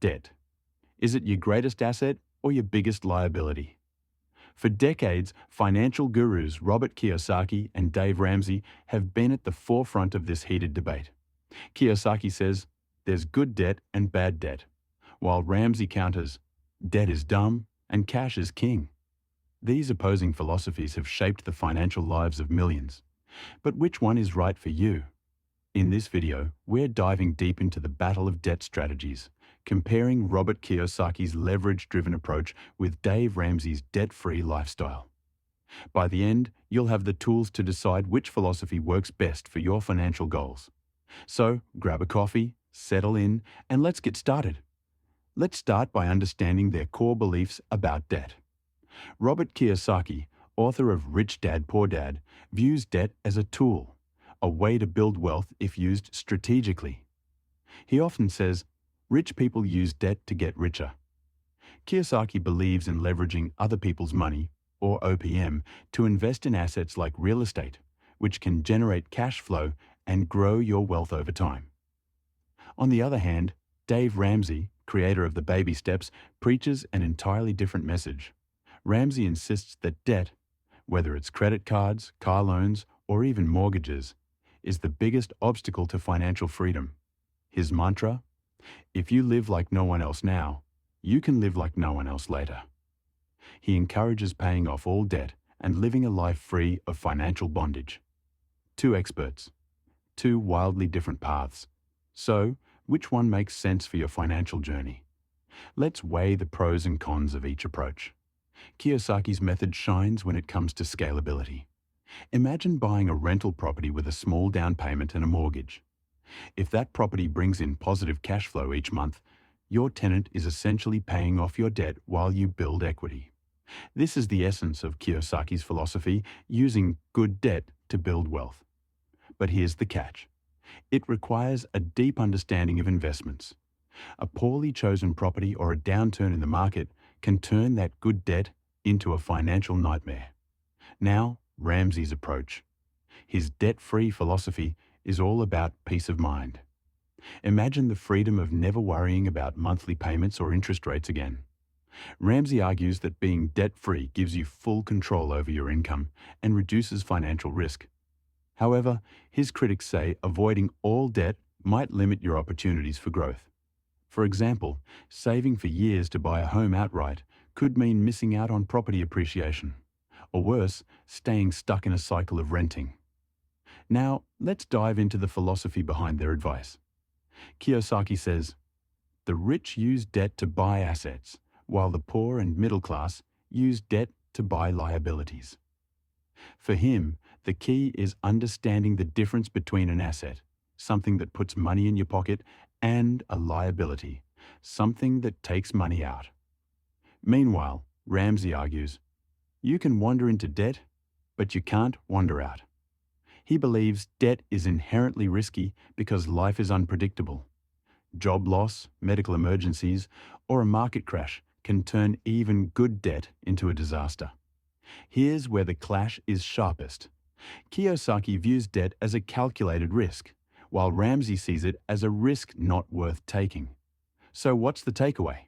Debt. Is it your greatest asset or your biggest liability? For decades, financial gurus Robert Kiyosaki and Dave Ramsey have been at the forefront of this heated debate. Kiyosaki says, there's good debt and bad debt, while Ramsey counters, debt is dumb and cash is king. These opposing philosophies have shaped the financial lives of millions. But which one is right for you? In this video, we're diving deep into the battle of debt strategies, comparing Robert Kiyosaki's leverage-driven approach with Dave Ramsey's debt-free lifestyle. By the end, you'll have the tools to decide which philosophy works best for your financial goals. So, grab a coffee, settle in, and let's get started. Let's start by understanding their core beliefs about debt. Robert Kiyosaki, author of Rich Dad, Poor Dad, views debt as a tool, a way to build wealth if used strategically. He often says, rich people use debt to get richer. Kiyosaki believes in leveraging other people's money, or OPM, to invest in assets like real estate, which can generate cash flow and grow your wealth over time. On the other hand, Dave Ramsey, creator of the Baby Steps, preaches an entirely different message. Ramsey insists that debt, whether it's credit cards, car loans, or even mortgages, is the biggest obstacle to financial freedom. His mantra, if you live like no one else now, you can live like no one else later. He encourages paying off all debt and living a life free of financial bondage. Two experts, two wildly different paths. So, which one makes sense for your financial journey? Let's weigh the pros and cons of each approach. Kiyosaki's method shines when it comes to scalability. Imagine buying a rental property with a small down payment and a mortgage. If that property brings in positive cash flow each month, your tenant is essentially paying off your debt while you build equity. This is the essence of Kiyosaki's philosophy, using good debt to build wealth. But here's the catch. It requires a deep understanding of investments. A poorly chosen property or a downturn in the market can turn that good debt into a financial nightmare. Now, Ramsey's approach. His debt-free philosophy is all about peace of mind. Imagine the freedom of never worrying about monthly payments or interest rates again. Ramsey argues that being debt-free gives you full control over your income and reduces financial risk. However, his critics say avoiding all debt might limit your opportunities for growth. For example, saving for years to buy a home outright could mean missing out on property appreciation, or worse, staying stuck in a cycle of renting. Now, let's dive into the philosophy behind their advice. Kiyosaki says, the rich use debt to buy assets, while the poor and middle class use debt to buy liabilities. For him, the key is understanding the difference between an asset, something that puts money in your pocket, and a liability, something that takes money out. Meanwhile, Ramsey argues, you can wander into debt, but you can't wander out. He believes debt is inherently risky because life is unpredictable. Job loss, medical emergencies, or a market crash can turn even good debt into a disaster. Here's where the clash is sharpest. Kiyosaki views debt as a calculated risk, while Ramsey sees it as a risk not worth taking. So what's the takeaway?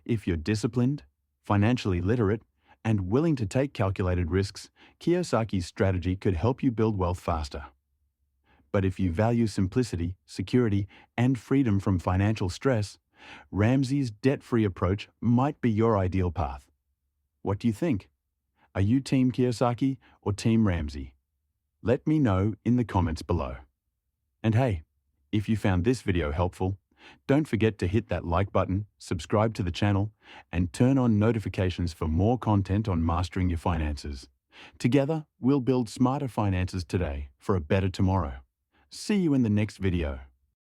If you're disciplined, financially literate, and willing to take calculated risks, Kiyosaki's strategy could help you build wealth faster. But if you value simplicity, security, and freedom from financial stress, Ramsey's debt-free approach might be your ideal path. What do you think? Are you Team Kiyosaki or Team Ramsey? Let me know in the comments below. And hey, if you found this video helpful, don't forget to hit that like button, subscribe to the channel, and turn on notifications for more content on mastering your finances. Together, we'll build smarter finances today for a better tomorrow. See you in the next video.